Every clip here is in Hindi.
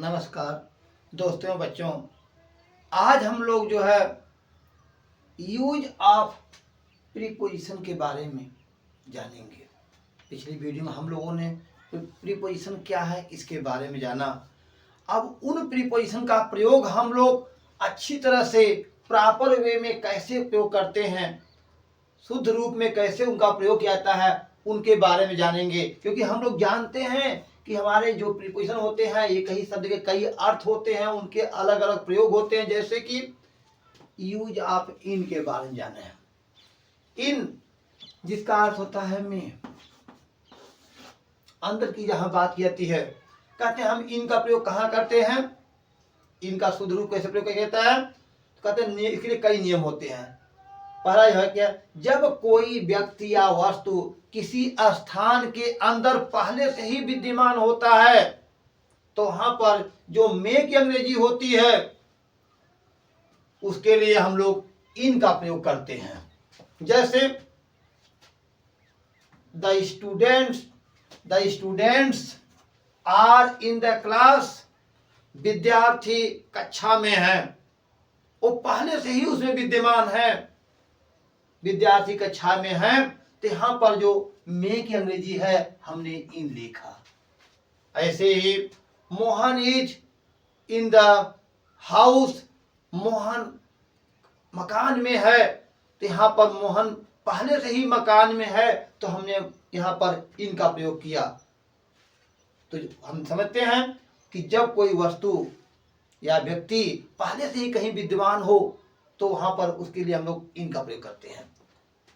नमस्कार दोस्तों बच्चों, आज हम लोग जो है यूज ऑफ प्रीपोजिशन के बारे में जानेंगे। पिछली वीडियो में हम लोगों ने प्रीपोजिशन क्या है इसके बारे में जाना। अब उन प्रीपोजिशन का प्रयोग हम लोग अच्छी तरह से प्रॉपर वे में कैसे प्रयोग करते हैं, शुद्ध रूप में कैसे उनका प्रयोग किया जाता है, उनके बारे में जानेंगे। क्योंकि हम लोग जानते हैं कि हमारे जो प्रीपोजिशन होते हैं एक ही शब्द के कई अर्थ होते हैं, उनके अलग अलग प्रयोग होते हैं। जैसे कि यूज ऑफ इन के बारे में जाने हैं। इन जिसका अर्थ होता है में, अंदर की जहां बात की जाती है, कहते हैं हम इन का प्रयोग कहां करते हैं, इनका शुद्ध रूप कैसे प्रयोग किया जाता है। तो कहते हैं इसके लिए कई नियम होते हैं। पहला यह है क्या, जब कोई व्यक्ति या वस्तु किसी स्थान के अंदर पहले से ही विद्यमान होता है तो वहां पर जो में की अंग्रेजी होती है उसके लिए हम लोग इन का प्रयोग करते हैं। जैसे the students are in the class, विद्यार्थी कक्षा में है, वो पहले से ही उसमें विद्यमान है, विद्यार्थी कक्षा में है। तो यहां पर जो में की अंग्रेजी है हमने इन लिखा। ऐसे ही Mohan is in the house, Mohan मकान में है, तो यहां पर मोहन पहले से ही मकान में है तो हमने यहां पर इन का प्रयोग किया। तो हम समझते हैं कि जब कोई वस्तु या व्यक्ति पहले से ही कहीं विद्यमान हो तो वहां पर उसके लिए हम लोग इन का प्रयोग करते हैं।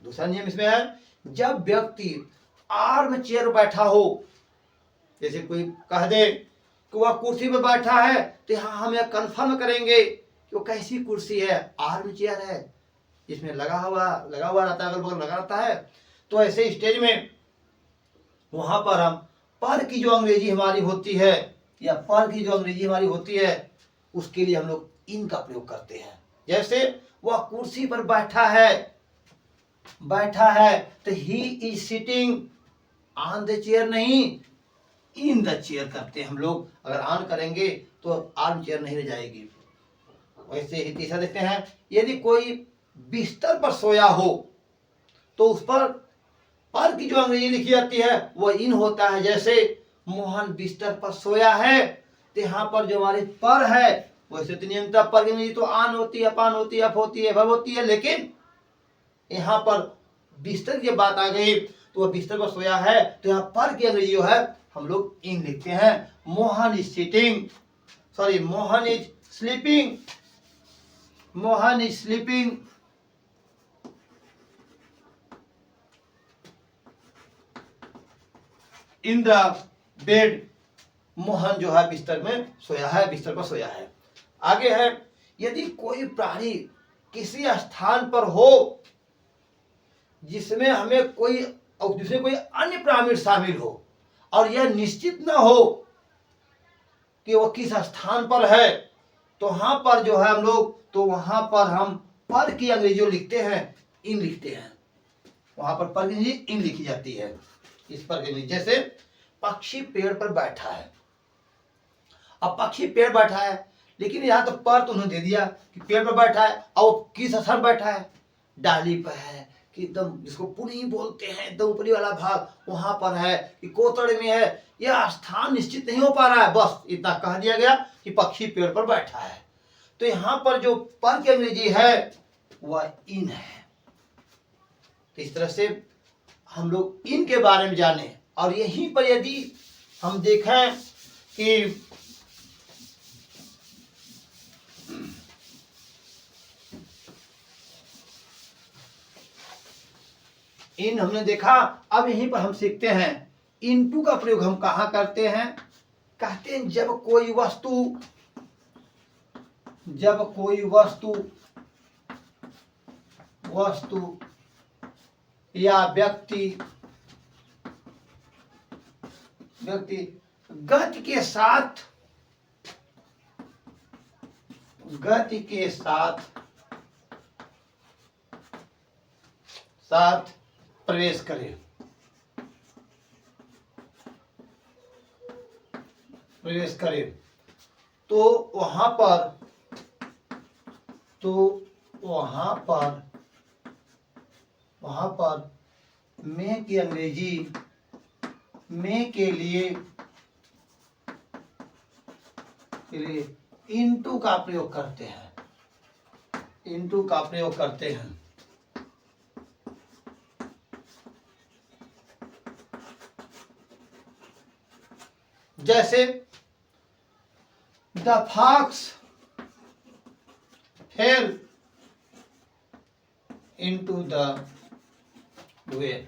दूसरा नियम इसमें है, जब व्यक्ति आर्म चेयर बैठा हो, जैसे कोई कह दे कि वह कुर्सी पर बैठा है तो यहां हम यह कंफर्म करेंगे कि वो कैसी कुर्सी है, आर्म चेयर है, इसमें लगा हुआ रहता है, अगल बगल लगा रहता है। तो ऐसे स्टेज में वहां पर हम पर की जो अंग्रेजी हमारी होती है या पर की जो अंग्रेजी हमारी होती है उसके लिए हम लोग इन का प्रयोग करते हैं। जैसे वह कुर्सी पर बैठा है तो he is sitting on the chair, नहीं इन द चेयर करते हैं हम लोग। अगर ऑन करेंगे तो आर्म चेयर नहीं रह जाएगी। वैसे ही तीसरा देखते हैं, यदि कोई बिस्तर पर सोया हो तो उस पर की जो अंग्रेजी लिखी जाती है वह इन होता है। जैसे मोहन बिस्तर पर सोया है तो यहाँ पर जो हमारे पर है वैसे तो नियमतः पर की अंग्रेजी तो आन होती है, अपान होती है, अप होती है, भव होती है, लेकिन यहाँ पर बिस्तर की बात आ गई तो वह बिस्तर पर सोया है तो यहाँ पर की अंग्रेजी जो है हम लोग इन लिखते हैं। Mohan is sleeping in the bed, Mohan जो है बिस्तर में सोया है, बिस्तर पर सोया है। आगे है, यदि कोई प्राणी किसी स्थान पर हो जिसमें कोई अन्य प्राणी शामिल हो और यह निश्चित न हो कि वो किस स्थान पर है तो वहां पर जो है हम लोग, तो वहां पर हम पर की अंग्रेजी लिखते हैं, इन लिखते हैं। वहां पर की अंग्रेजी इन लिखी जाती है। इस पर की अंग्रेजी, जैसे पक्षी पेड़ पर बैठा है। अब पक्षी पेड़ बैठा है लेकिन यहाँ तो पर तो उन्होंने दे दिया कि पेड़ पर बैठा है, और किस स्थान बैठा है, डाली पर है कि एकदम जिसको पुनी बोलते हैं, एकदम ऊपरी वाला भाग वहां पर है कि कोतड़े में है, यह स्थान निश्चित नहीं हो पा रहा है, बस इतना कह दिया गया कि पक्षी पेड़ पर बैठा है। तो यहाँ पर जो पर की अंग्रेजी है वह इन है। तो इस तरह से हम लोग इन के बारे में जाने। और यहीं पर यदि हम देखें कि इन हमने देखा, अब यहीं पर हम सीखते हैं इनटू का प्रयोग हम कहां करते हैं। कहते हैं जब कोई वस्तु या व्यक्ति गति के साथ प्रवेश करे, तो वहां पर मे की अंग्रेजी मे के लिए इनटू का प्रयोग करते हैं, इनटू का प्रयोग करते हैं। जैसे the fox fell into the well,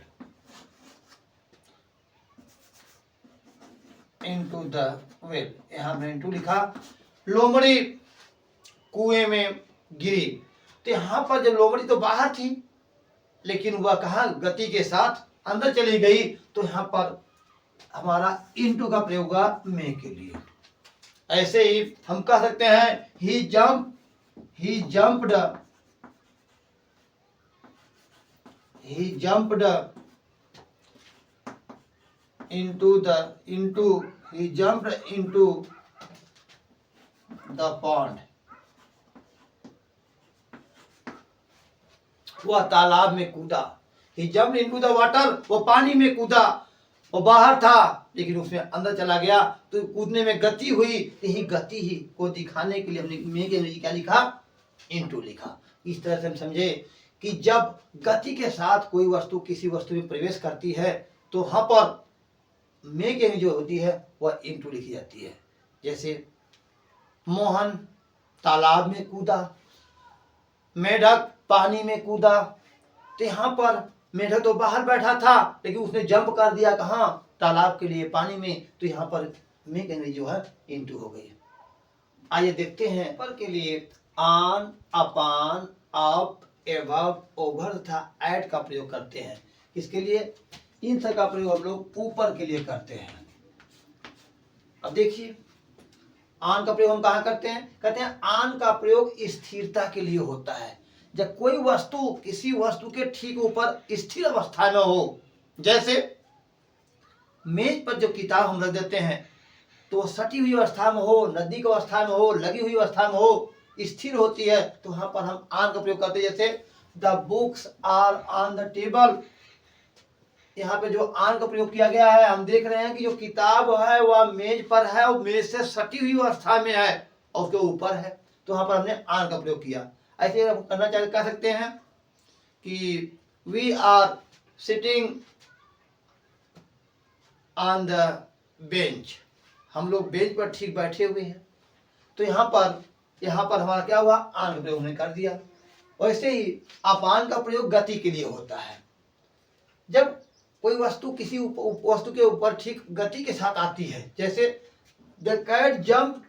into the well, यहां हमने इनटू लिखा। लोमड़ी कुएं में गिरी, तो यहां पर जब लोमड़ी तो बाहर थी लेकिन वह कहां गति के साथ अंदर चली गई, तो यहां पर हमारा इनटू का प्रयोग हुआ मे के लिए। ऐसे ही हम कह सकते हैं ही जंप्ड into the pond, वह तालाब में कूदा। ही जंप्ड इनटू द वाटर, वो पानी में कूदा, वो बाहर था लेकिन उसमें अंदर चला गया, तो कूदने में गति हुई। यही गति ही को दिखाने के लिए हमने मे के अंग्रेजी क्या लिखा, इनटू लिखा। इस तरह से हम समझे कि जब गति के साथ कोई वस्तु किसी वस्तु में प्रवेश करती है तो वहां पर मे के जो होती है वह इनटू लिखी जाती है। जैसे मोहन तालाब में कूदा, मेढक पानी में कूदा, तो यहाँ पर मेढक तो बाहर बैठा था लेकिन उसने जंप कर दिया कहाँ, तालाब के लिए, पानी में, तो यहाँ पर मे के अंग्रेजी जो है इनटू हो गई। आइए देखते हैं पर के लिए on, upon, up, above, over तथा एट का प्रयोग करते हैं। इसके लिए इन सब का प्रयोग हम लोग ऊपर के लिए करते हैं। अब देखिए आन का प्रयोग हम कहाँ करते हैं, कहते हैं आन का प्रयोग स्थिरता के लिए होता है। जब कोई वस्तु किसी वस्तु के ठीक ऊपर स्थिर अवस्था में हो, जैसे मेज पर जो किताब हम रख देते हैं तो सटी हुई अवस्था में हो, नदी की अवस्था में हो, लगी हुई अवस्था में हो, स्थिर होती है, तो वहां पर हम आन का प्रयोग करते हैं। जैसे the books are on the table, यहाँ पे जो आन का प्रयोग किया गया है, हम देख रहे हैं कि जो किताब है वह मेज पर है और मेज से सटी हुई अवस्था में है और उसके ऊपर है, तो वहां पर हमने आन का प्रयोग किया। ऐसे हम करना चाहिए, कह सकते हैं कि we are sitting on the bench, हम लोग बेंच पर ठीक बैठे हुए हैं, तो यहाँ पर हमारा क्या हुआ, आन का प्रयोग हमने कर दिया। वैसे ही अपान का प्रयोग गति के लिए होता है। जब कोई वस्तु किसी वस्तु के ऊपर ठीक गति के साथ आती है, जैसे the cat jump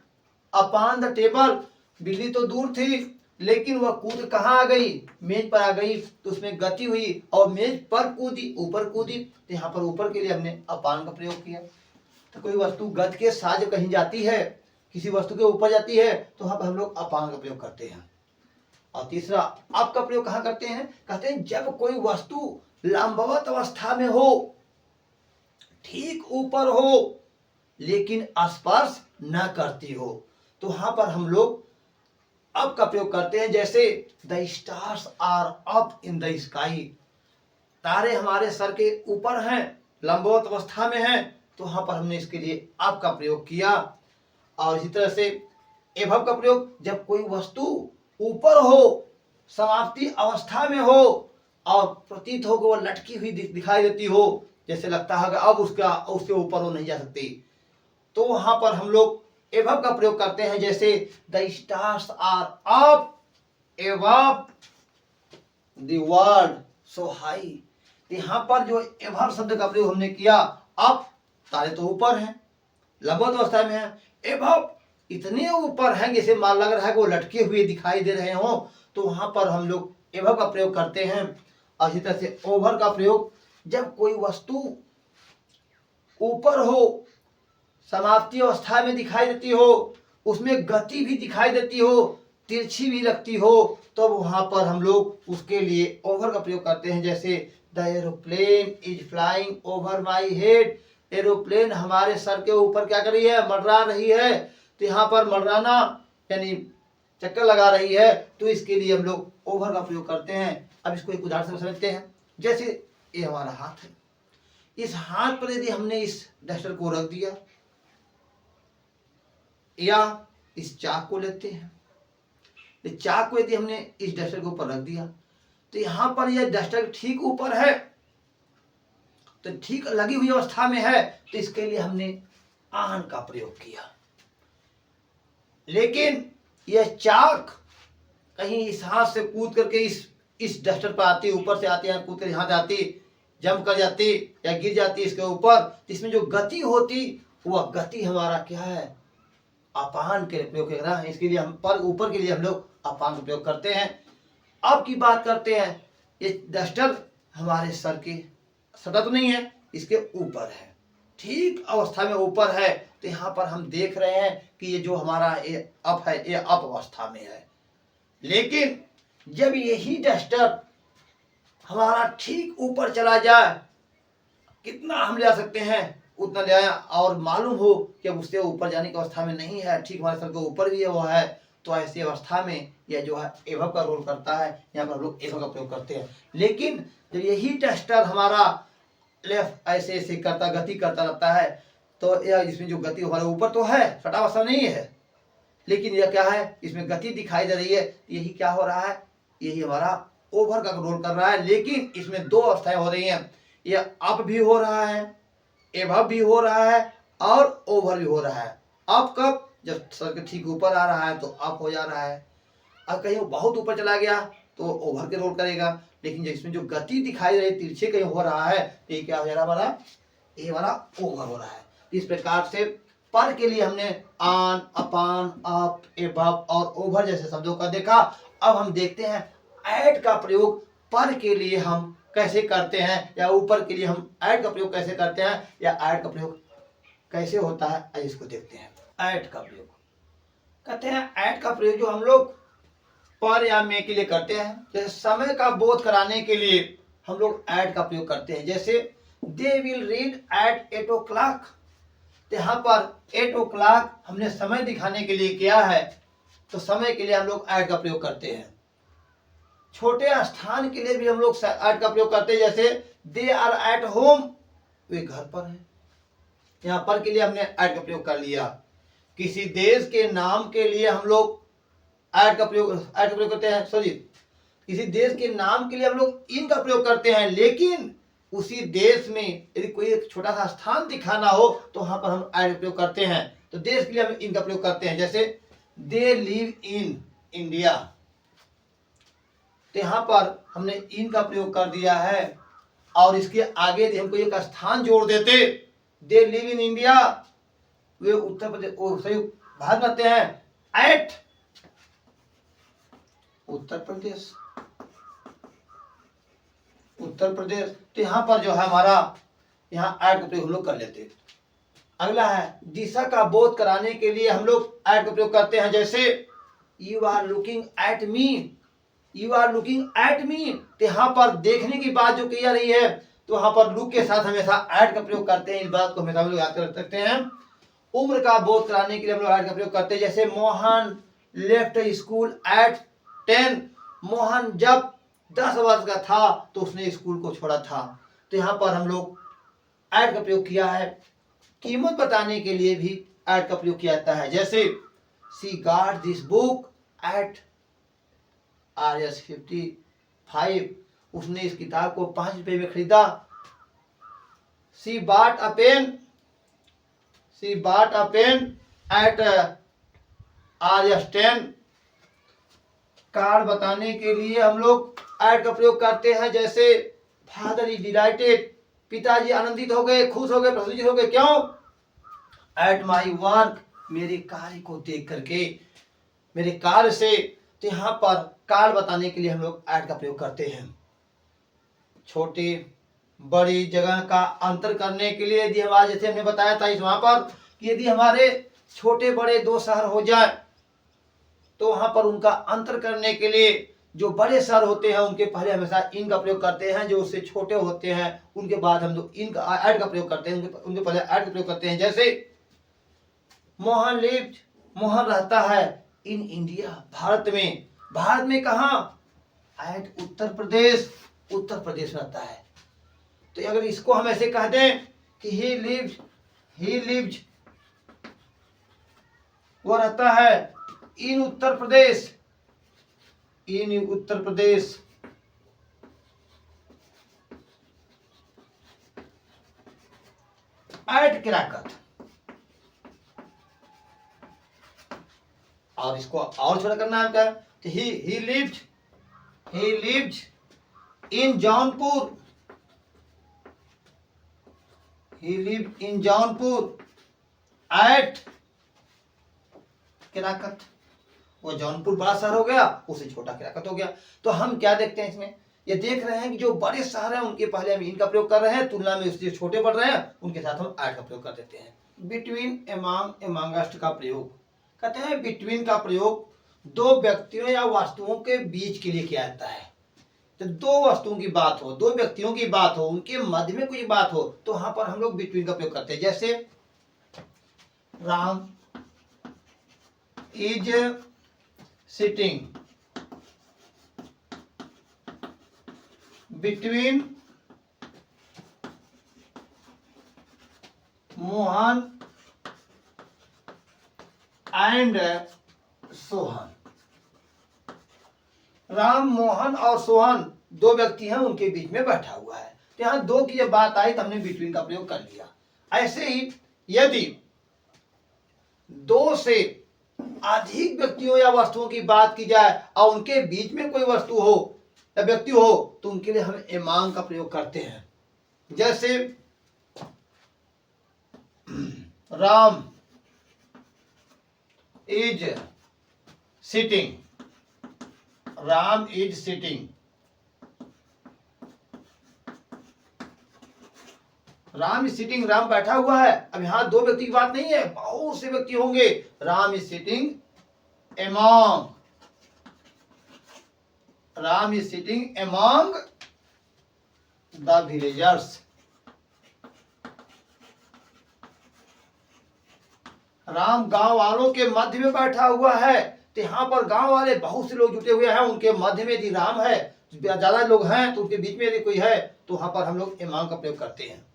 upon the table, बिल्ली तो दूर थी लेकिन वह कूद कहाँ आ गई, मेज पर आ गई, तो उसमें गति हुई और मेज पर कूदी, ऊपर कूदी, तो यहाँ पर ऊपर के लिए हमने अपान का प्रयोग किया। तो कोई वस्तु गति के साथ जब कहीं जाती है, किसी वस्तु के ऊपर जाती है, तो वहां पर हम लोग अपान का प्रयोग करते हैं। और तीसरा अप का प्रयोग कहाँ करते हैं, कहते हैं जब कोई वस्तु लंबवत अवस्था में हो, ठीक ऊपर हो लेकिन स्पर्श न करती हो, तो वहां पर हम लोग अप का प्रयोग करते हैं। जैसे the stars are up in the sky, तारे हमारे सर के ऊपर हैं, लंबवत अवस्था में हैं, तो वहां पर हमने इसके लिए अप का प्रयोग किया। और इसी तरह से एभव का प्रयोग जब कोई वस्तु ऊपर हो, समाप्ति अवस्था में हो और प्रतीत हो कि वो लटकी हुई दिखाई देती हो, जैसे लगता है कि अब उसके ऊपर वो नहीं जा सकती, तो वहां पर हम लोग एभव का प्रयोग करते हैं। जैसे the stars are up above the world so high, यहाँ पर जो एभव शब्द का प्रयोग हमने किया, अप तारे तो ऊपर हैं, लंबवत अवस्था में है, एभव इतने ऊपर हैं जैसे मान लग रहा है कि वो लटके हुए दिखाई दे रहे हो, तो वहां पर हम लोग एभव का प्रयोग करते हैं। और इसी तरह से ओवर का प्रयोग जब कोई वस्तु ऊपर हो, समाप्ति अवस्था में दिखाई देती हो, उसमें गति भी दिखाई देती हो, तिरछी भी लगती हो, तो वहां पर हम लोग उसके लिए ओवर का प्रयोग करते हैं। जैसे the aeroplane is flying over my head, aeroplane हमारे सर के ऊपर क्या कर रही है, मंडरा रही है, तो यहाँ पर मर्राना यानी चक्कर लगा रही है, तो इसके लिए हम लोग ओवर का प्रयोग करते हैं। अब इसको एक उदाहरण से समझते हैं। जैसे ये हमारा हाथ है, इस हाथ पर यदि हमने इस डस्टर को रख दिया, या इस चाक को लेते हैं, इस चाक को यदि हमने इस डस्टर के ऊपर रख दिया, तो यहां पर यह डस्टर ठीक ऊपर है, तो ठीक लगी हुई अवस्था में है, तो इसके लिए हमने आन का प्रयोग किया। लेकिन यह चाक कहीं इस हाथ से कूद करके इस डस्टर पर आती, ऊपर से आती है, कूद कर यहाँ जाती, जंप कर जाती या गिर जाती इसके ऊपर, इसमें जो गति होती वह गति हमारा क्या है, अपान के प्रयोग कर रहा है। इसके लिए हम पर ऊपर के लिए हम लोग अपान का प्रयोग करते हैं। अब की बात करते हैं, ये डस्टर हमारे सर के सतह तो नहीं है, इसके ऊपर है, ठीक अवस्था में ऊपर है, तो यहाँ पर हम देख रहे हैं कि ये जो हमारा ये अप है, ये अप अवस्था में है। लेकिन जब यही डस्टर हमारा ठीक ऊपर चला जाए, कितना हम ले आ सकते हैं उतना ले आया, और मालूम हो कि उससे ऊपर जाने की अवस्था में नहीं है, ठीक हमारे सर के ऊपर भी वो है, तो ऐसी अवस्था में यह जो है एभव का रोल करता है। यहाँ पर हम लोग एभव का प्रयोग करते हैं। लेकिन जब यही डस्टर हमारा लेफ्ट ऐसे ऐसे करता, गति करता रहता है, तो यह इसमें जो गति हमारे ऊपर तो है, सटा अवस्था नहीं है, लेकिन यह क्या है, इसमें गति दिखाई दे रही है। यही क्या हो रहा है, यही हमारा ओवर का रोल कर रहा है। लेकिन इसमें दो अवस्थाएं हो रही हैं, यह अप भी हो रहा है, एभव भी हो रहा है, और ओवर भी हो रहा है। अप कब, जब सर के ठीक ऊपर आ रहा है तो अप हो जा रहा है, अब कहीं बहुत ऊपर चला गया तो ओवर के रोल करेगा। लेकिन इसमें जो गति दिखाई रही तिरछे कहीं हो रहा है, तो ये क्या हो जा रहा है हमारा, ये हमारा ओवर हो रहा है। इस प्रकार से पर के लिए हमने आन, अपान, अप, एभव और ओवर जैसे शब्दों का देखा। अब हम देखते हैं ऐड का प्रयोग पर के लिए हम कैसे करते हैं, या ऊपर के लिए हम ऐड का प्रयोग कैसे करते हैं, या ऐड का प्रयोग कैसे होता है, इसको देखते हैं। ऐड का प्रयोग कहते हैं, ऐड का प्रयोग जो हम लोग पर या में के लिए करते हैं, जैसे समय का बोध कराने के लिए हम लोग ऐड का प्रयोग करते हैं। जैसे they will read eight 8 o'clock, तो यहाँ पर 8 o'clock हमने समय दिखाने के लिए किया है, तो समय के लिए हम लोग ऐड का प्रयोग करते हैं। छोटे स्थान के लिए भी हम लोग ऐड का प्रयोग करते हैं, जैसे दे आर एट होम, वे घर पर हैं, यहाँ पर के लिए हमने ऐड का प्रयोग कर लिया। किसी देश के नाम के लिए हम लोग ऐड का प्रयोग करते हैं, सॉरी, किसी देश के नाम के लिए हम लोग इन का प्रयोग करते हैं। लेकिन उसी देश में यदि कोई एक छोटा सा स्थान दिखाना हो, तो वहां पर हम ऐड का प्रयोग करते हैं, तो देश के लिए हम इन का प्रयोग करते हैं। जैसे दे लिव इन इंडिया, तो यहाँ पर हमने इन का प्रयोग कर दिया है, और इसके आगे यदि हमको एक स्थान जोड़ देते, दे लिव इन इंडिया, वे उत्तर प्रदेश भारत रहते हैं, एट उत्तर प्रदेश, तो यहाँ पर जो है हमारा यहाँ ऐड का प्रयोग हम लोग कर लेते। अगला है दिशा का बोध कराने के लिए हम लोग ऐड का प्रयोग करते हैं। जैसे you are looking at me, you are looking at me, तो यहाँ पर देखने की बात जो कही जा रही है, तो वहां पर लुक के साथ हमेशा ऐड का प्रयोग करते हैं। इस बात को हमेशा हम लोग याद कर सकते हैं। उम्र का बोध कराने के लिए हम लोग ऐड का प्रयोग करते हैं। जैसे Mohan left school eight 10, Mohan जब 10 वर्ष का था तो उसने स्कूल को छोड़ा था, तो यहाँ पर हम लोग ऐड का प्रयोग किया है। कीमत बताने के लिए भी ऐड का प्रयोग किया जाता है। जैसे she got this book at Rs 55, उसने इस किताब को 5 रुपए में खरीदा। She bought a pen eight Rs 10, card बताने के लिए हम लोग ऐड का प्रयोग करते हैं। जैसे फादर इज डिलाइटेड, पिताजी आनंदित हो गए, खुश हो गए, प्रसन्नचित हो गए, क्यों, एट माई वर्क, मेरे कार्य को देख करके, मेरे कार्य से। तो यहाँ पर कार्ड बताने के लिए हम लोग ऐड का प्रयोग करते हैं। छोटे बड़ी जगह का अंतर करने के लिए यदि हमारे, जैसे हमने बताया था इस वहां पर, कि यदि हमारे छोटे बड़े 2 शहर हो जाए, तो वहां पर उनका अंतर करने के लिए जो बड़े शहर होते हैं उनके पहले हमेशा इन का प्रयोग करते हैं, जो उससे छोटे होते हैं उनके बाद हम लोग इन का ऐड का प्रयोग करते हैं, उनके पहले ऐड का प्रयोग करते हैं। जैसे मोहन लिव्ड, मोहन रहता है इन इंडिया, भारत में। भारत में कहाँ? एट उत्तर प्रदेश, उत्तर प्रदेश रहता है। तो अगर इसको हम ऐसे कह दें कि ही लिव्स, वो रहता है इन उत्तर प्रदेश, इन उत्तर प्रदेश। एट केराकत। और इसको और छोटा करना है क्या? तो he lived in Jaunpur, he lived in Jaunpur at Kerakat. वो जौनपुर बड़ा शहर हो गया, उसे छोटा केराकत हो गया। तो हम क्या देखते हैं इसमें? ये देख रहे हैं कि जो बड़े शहर हैं उनके पहले हम इनका प्रयोग कर रहे हैं, तुलना में उससे छोटे पड़ रहे हैं उनके साथ हम एट का प्रयोग कर देते हैं। बिटवीन, एमॉन्ग, एमॉन्गस्ट का प्रयोग कहते हैं बिटवीन का प्रयोग दो व्यक्तियों या वस्तुओं के बीच के लिए किया जाता है। तो दो वस्तुओं की बात हो, दो व्यक्तियों की बात हो, उनके मध्य में कोई बात हो, तो वहां पर हम लोग बिटवीन का प्रयोग करते हैं। जैसे Ram is sitting between Mohan and Sohan. Ram, Mohan और सोहन दो व्यक्ति हैं, उनके बीच में बैठा हुआ है। तो यहां दो की जब बात आई तो हमने बिटवीन का प्रयोग कर लिया। ऐसे ही यदि दो से अधिक व्यक्तियों या वस्तुओं की बात की जाए और उनके बीच में कोई वस्तु हो या व्यक्ति हो, तो उनके लिए हम एमॉन्ग का प्रयोग करते हैं। जैसे Ram is sitting, Ram is sitting, Ram is sitting, Ram बैठा हुआ है। अब यहां दो व्यक्ति की बात नहीं है, बहुत से व्यक्ति होंगे। Ram is sitting among, Ram is sitting among the villagers. Ram गांव वालों के मध्य में बैठा हुआ है। तो यहाँ पर गांव वाले बहुत से लोग जुटे हुए हैं, उनके मध्य में यदि राम है, ज्यादा लोग हैं तो उनके बीच में यदि कोई है, तो वहां पर हम लोग एमॉन्ग का प्रयोग करते हैं।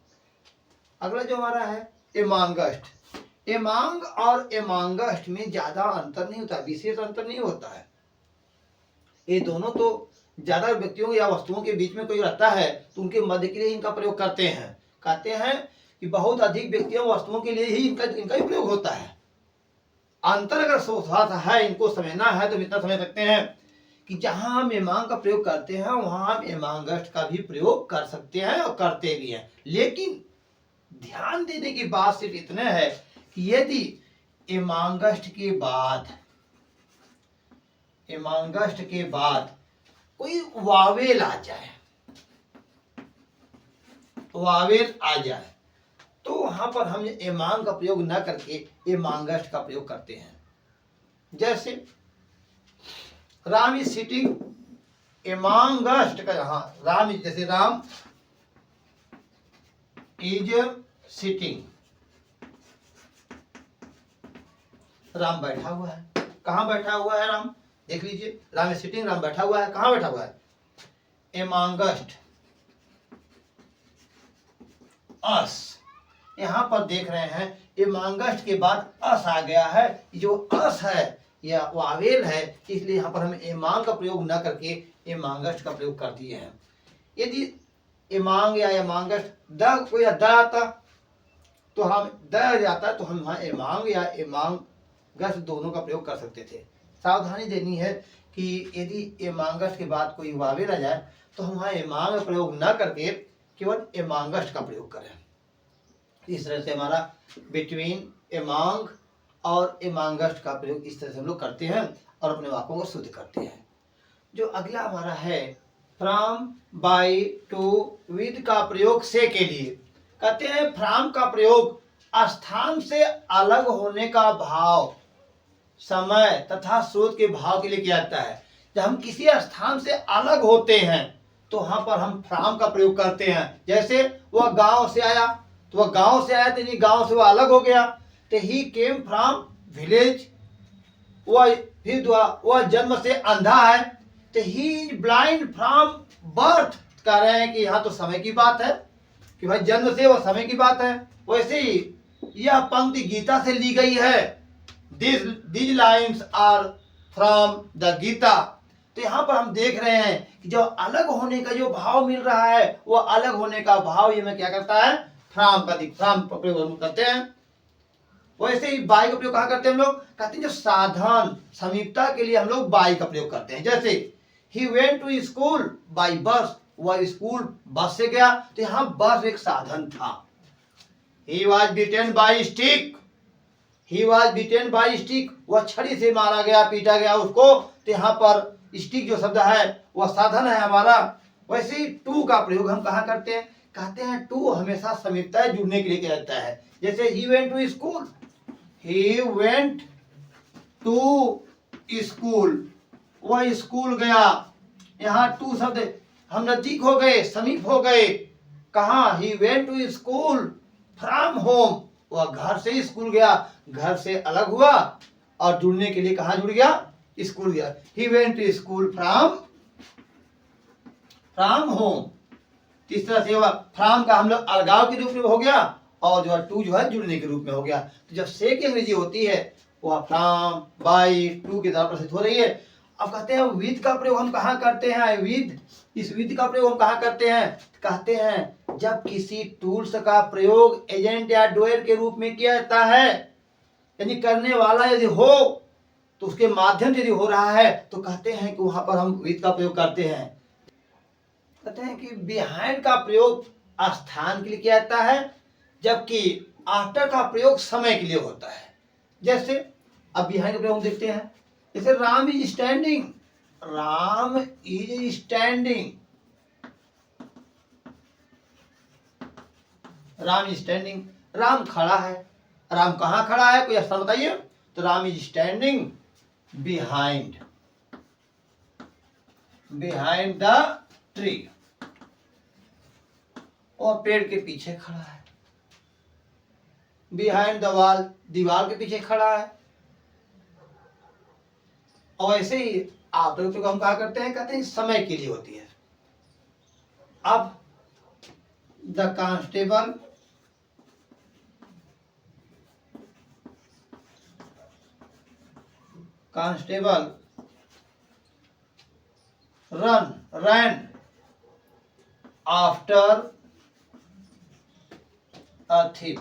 अगला जो हमारा है एमॉन्गस्ट। एमॉन्ग और एमॉन्गस्ट में ज्यादा अंतर नहीं होता, विशेष अंतर नहीं होता है। ये दोनों तो ज्यादा व्यक्तियों या वस्तुओं के बीच में कोई रहता है तो उनके मध्य के लिए इनका प्रयोग करते हैं। कहते हैं कि बहुत अधिक व्यक्तियों वस्तुओं के लिए ही इनका ही प्रयोग होता है। अंतर अगर थोड़ा है, इनको समझना है तो इतना समझ सकते हैं कि जहां हम एमॉन्ग का प्रयोग करते हैं वहां हम एमॉन्गस्ट का भी प्रयोग कर सकते हैं और करते भी हैं। लेकिन ध्यान देने की बात सिर्फ इतना है कि यदि एमॉन्गस्ट के बाद कोई वावेल आ जाए, तो वहां पर हम एमॉन्ग का प्रयोग न करके एमॉन्गस्ट का प्रयोग करते हैं। जैसे राम इज सिटिंग, एमॉन्गस्ट का यहां राम इज, जैसे राम इज सिटिंग, राम बैठा हुआ है। कहां बैठा हुआ है राम? देख लीजिए, राम इज सिटिंग, राम बैठा हुआ है। कहां बैठा हुआ है? एमॉन्गस्ट अस। यहां पर देख रहे हैं एमॉन्गस्ट के बाद अस आ गया है। जो अस है यह वावेल है, इसलिए यहां पर हम एमॉन्ग का प्रयोग न करके एमॉन्गस्ट का प्रयोग कर दिए हैं। यदि एमॉन्ग या एमॉन्गस्ट द कोई द आता तो हम द जाता तो हम वहां एमॉन्ग या एमॉन्गस्ट दोनों का प्रयोग कर सकते थे। सावधानी देनी है कि यदि एमॉन्गस्ट के बाद कोई वावेल आ जाए तो हम वहां एमॉन्ग का प्रयोग न करके केवल एमॉन्गस्ट का प्रयोग करें। इस तरह से हमारा बिटवीन, एमॉन्ग और एमॉन्गस्ट का प्रयोग इस तरह से हम लोग करते हैं और अपने वाक्यों को शुद्ध करते हैं। जो अगला हमारा है फ्रॉम, बाय, टू, विद का प्रयोग से के लिए। कहते हैं फ्रॉम का प्रयोग स्थान से अलग होने का भाव, समय तथा स्रोत के भाव के लिए किया जाता है। जब हम किसी स्थान से अलग होते हैं तो वहां पर हम फ्रॉम का प्रयोग करते हैं। जैसे वह गांव से आया, तो वह गांव से आया तो गांव से वह अलग हो गया, तो ही केम फ्रॉम विलेज वह जन्म से अंधा है, तो he is blind from birth. कह रहे हैं कि यहाँ तो समय की बात है कि भाई जन्म से वह समय की बात है। वैसे ही यह पंक्ति गीता से ली गई है। These lines are from the Gita. तो यहाँ पर हम देख रहे हैं कि जो अलग होने का जो भाव मिल रहा है, वह अलग होने का भाव ये में क्या करता है, फ्रॉम का प्रयोग हम करते हैं। वैसे ही बाई का प्रयोग कहाँ करते हैं हम लोग, कहते हैं जो साधन समीपता के लिए हम लोग बाई का प्रयोग करते हैं। जैसे he went to school by bus, वह स्कूल बस से गया, तो यहाँ बस एक साधन था। He was beaten by stick, he was beaten by stick, वह छड़ी से मारा गया, पीटा गया उसको। तो यहाँ पर स्टिक जो शब्द है वह साधन है हमारा। वैसे ही टू का प्रयोग हम कहाँ करते हैं, कहते हैं टू हमेशा समीपता जुड़ने के लिए किया जाता है। जैसे he went to school, he went to school, वह स्कूल गया। यहाँ टू शब्द हम नजदीक हो गए, समीप हो गए। कहाँ, he went to school from home, वह घर से स्कूल गया, घर से अलग हुआ और जुड़ने के लिए कहाँ जुड़ गया, स्कूल गया। He went to school from home. इस तरह से वह फ्रॉम का हम लोग अलगाव के रूप में हो गया, और जो है टू जो है जुड़ने के रूप में हो गया। तो जब से की अंग्रेजी होती है वह फ्रॉम बाई टू के द्वारा प्रस्तुत हो रही है। अब कहते हैं विद का प्रयोग हम कहाँ करते हैं, विद, इस विद का प्रयोग हम कहाँ करते हैं, कहते हैं जब किसी टूल्स का प्रयोग एजेंट या डोयर के रूप में किया जाता है, यानी करने वाला यदि हो तो उसके माध्यम से यदि हो रहा है, तो कहते हैं कि वहां पर हम विद का प्रयोग करते हैं। कहते हैं कि बिहाइंड का प्रयोग स्थान के लिए किया जाता है, जबकि आफ्टर का प्रयोग समय के लिए होता है। जैसे अब बिहाइंड का प्रयोग हम देखते हैं, जैसे Ram is standing, Ram is standing, Ram is standing, Ram खड़ा है। राम कहाँ खड़ा है, कोई स्थान बताइए। तो Ram is standing behind the tree, और पेड़ के पीछे खड़ा है। बिहाइंड द वॉल, दीवार के पीछे खड़ा है। और ऐसे ही आफ्टर को हम कहा करते हैं, कहते हैं समय के लिए होती है। अब the constable ran after a thief,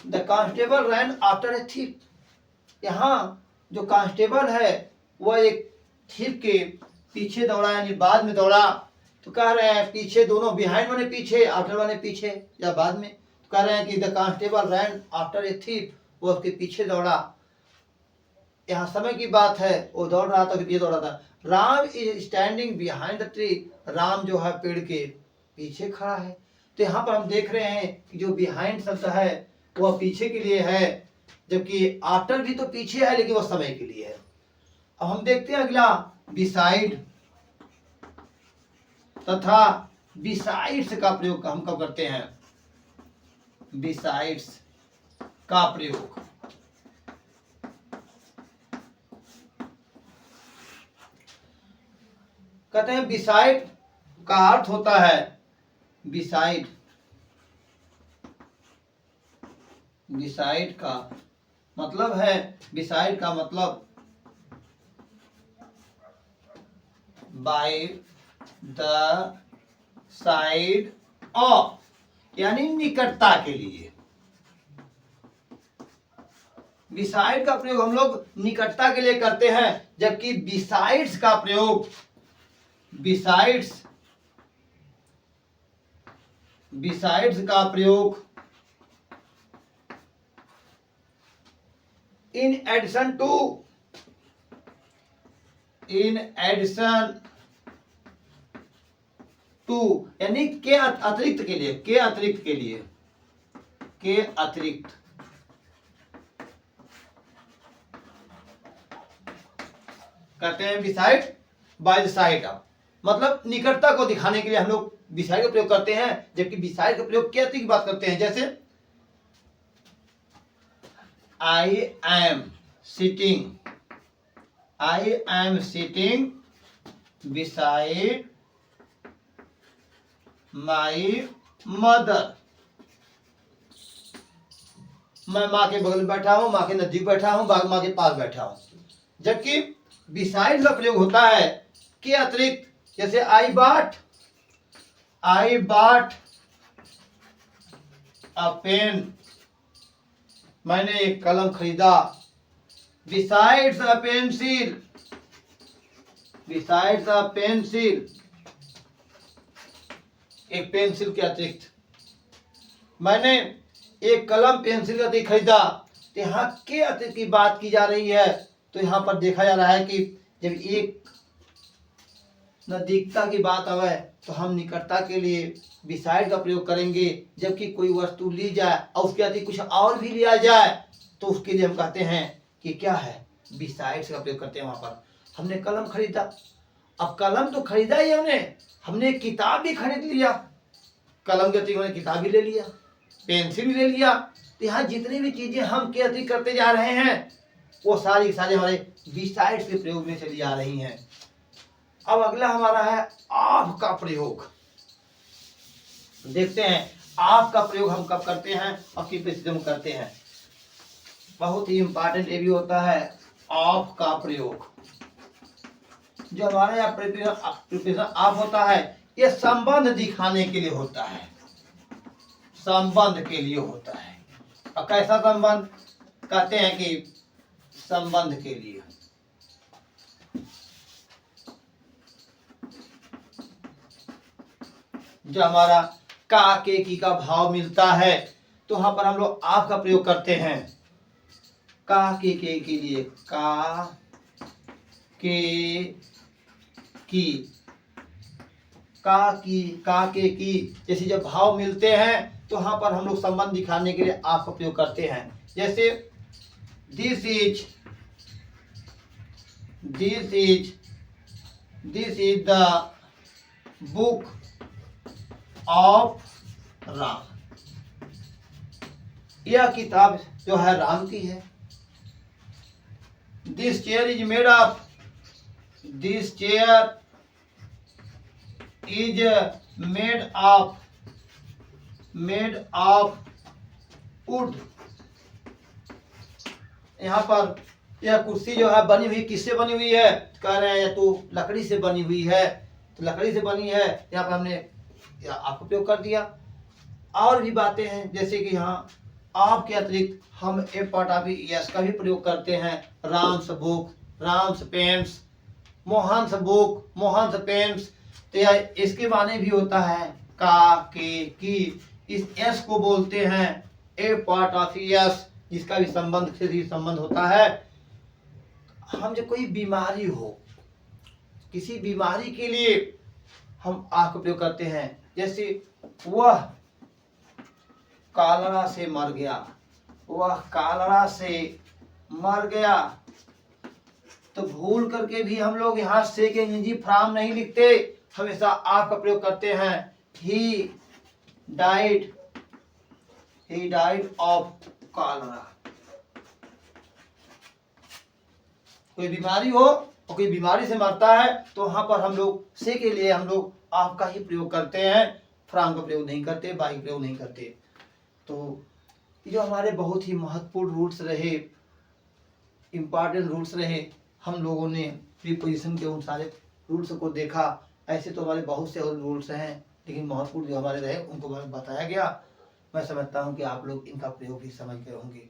the constable rain after a thief. यहाँ जो कांस्टेबल है वह एक थीफ के पीछे दौड़ा, यानी बाद में दौड़ा। तो कह रहे हैं पीछे, दोनों बिहाइंड वाले पीछे, आफ्टर वाले पीछे या बाद में। तो कह रहे हैं कि the constable rain after a thief, वो उसके पीछे दौड़ा। यहाँ समय की बात है, वो दौड़ रहा था, पीछे दौड़ा था। Ram is standing behind the tree, Ram जो है पेड़ के पीछे खड़ा है। तो यहाँ पर हम देख रहे हैं कि जो बिहाइंड शब्द है वह पीछे के लिए है, जबकि आफ्टर भी तो पीछे है, लेकिन वह समय के लिए है। अब हम देखते हैं अगला, बिसाइड तथा बिसाइड्स का प्रयोग हम कब करते हैं, बिसाइड्स का प्रयोग कहते हैं, बिसाइड का अर्थ होता है, बिसाइड, बिसाइड का मतलब है, बिसाइड का मतलब बाय द साइड ऑफ, यानी निकटता के लिए। बिसाइड का प्रयोग हम लोग निकटता के लिए करते हैं, जबकि बिसाइड्स का प्रयोग, बिसाइड्स का प्रयोग इन एडिशन टू, यानी के अतिरिक्त के लिए, के अतिरिक्त के लिए, के अतिरिक्त। कहते हैं beside by the side of, मतलब निकटता को दिखाने के लिए हम लोग बिसाइड का प्रयोग करते हैं, जबकि बिसाइड का प्रयोग क्या की बात करते हैं, जैसे I am sitting beside my mother. मैं माँ के बगल में बैठा हूं, माँ के नजदीक बैठा हूं, माँ के पास बैठा हूं। जबकि बिसाइड का प्रयोग होता है के अतिरिक्त, जैसे आई बाट अ पेन, मैंने एक कलम खरीदा। बिसाइड्स अ पेंसिल, एक पेंसिल के अतिरिक्त मैंने एक कलम पेंसिल का अतिरिक्त खरीदा। तो यहाँ के अतिरिक्त की बात की जा रही है। तो यहाँ पर देखा जा रहा है कि जब एक नजदीकता की बात आवे तो हम निकटता के लिए बिसाइड का प्रयोग करेंगे। जबकि कोई वस्तु ली जाए और उसके अतिरिक्त कुछ और भी लिया जाए तो उसके लिए हम कहते हैं कि क्या है, बिसाइड का प्रयोग करते हैं। वहां पर हमने कलम खरीदा, अब कलम तो खरीदा ही हमने किताब भी खरीद लिया, कलम के अतिरिक्त हमने किताब भी ले लिया, पेंसिल भी ले लिया। तो यहाँ जितनी भी चीजें हम के अतिरिक्त करते जा रहे हैं वो सारी हमारे बिसाइड के प्रयोग में चली आ रही हैं। अब अगला हमारा है ऑफ का प्रयोग। देखते हैं ऑफ का प्रयोग हम कब करते हैं और किस स्थिति में करते हैं। बहुत ही इंपॉर्टेंट ये भी होता है ऑफ का प्रयोग। जो हमारे यहाँ प्रीपोजिशन ऑफ होता है ये संबंध दिखाने के लिए होता है, संबंध के लिए होता है। और कैसा संबंध कहते हैं कि संबंध के लिए, जो हमारा का के की का भाव मिलता है तो वहां पर हम लोग आप का प्रयोग करते हैं। का के लिए का के की, का के की जैसे जब भाव मिलते हैं तो वहां पर हम लोग संबंध दिखाने के लिए आप का प्रयोग करते हैं। जैसे this is the book of Ram, यह किताब जो है राम की है। This chair is made of would, यहाँ पर यह कुर्सी जो है बनी हुई किससे बनी हुई है, कह रहे हैं तो लकड़ी से बनी हुई है। तो लकड़ी से बनी है, यहाँ पर हमने आपको उपयोग कर दिया। और भी बातें हैं जैसे कि यहाँ आप के अतिरिक्त हम ए पार्ट ऑफ यस का भी प्रयोग करते हैं। Ram's book, Ram's pens, Mohan's book, Mohan's pens. तो यह इसके माने भी होता है का के की। इस एस को बोलते हैं ए पार्ट ऑफ यस, जिसका भी संबंध से भी संबंध होता है। हम जब कोई बीमारी हो, किसी बीमारी के लिए हम आ का प्रयोग करते हैं। जैसे वह कालरा से मर गया, वह कालरा से मर गया। तो भूल करके भी हम लोग यहाँ से के निजी फ्राम नहीं लिखते, हमेशा आप का प्रयोग करते हैं। He died of Kalra. कोई बीमारी हो और कोई बीमारी से मरता है तो वहां पर हम लोग से के लिए हम लोग आप का ही प्रयोग करते हैं, फ्राम का प्रयोग नहीं करते, बाई का प्रयोग नहीं करते। तो जो हमारे बहुत ही महत्वपूर्ण रूल्स रहे, इम्पॉर्टेंट रूल्स रहे, हम लोगों ने प्रीपोजिशन के उन सारे रूल्स को देखा। ऐसे तो हमारे बहुत से और रूल्स हैं, लेकिन महत्वपूर्ण जो हमारे रहे उनको बताया गया। मैं समझता हूँ कि आप लोग इनका प्रयोग भी समझ गए होंगे।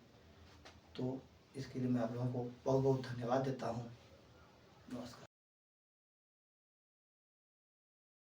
तो इसके लिए मैं आप लोगों को बहुत बहुत धन्यवाद देता हूँ। नमस्कार।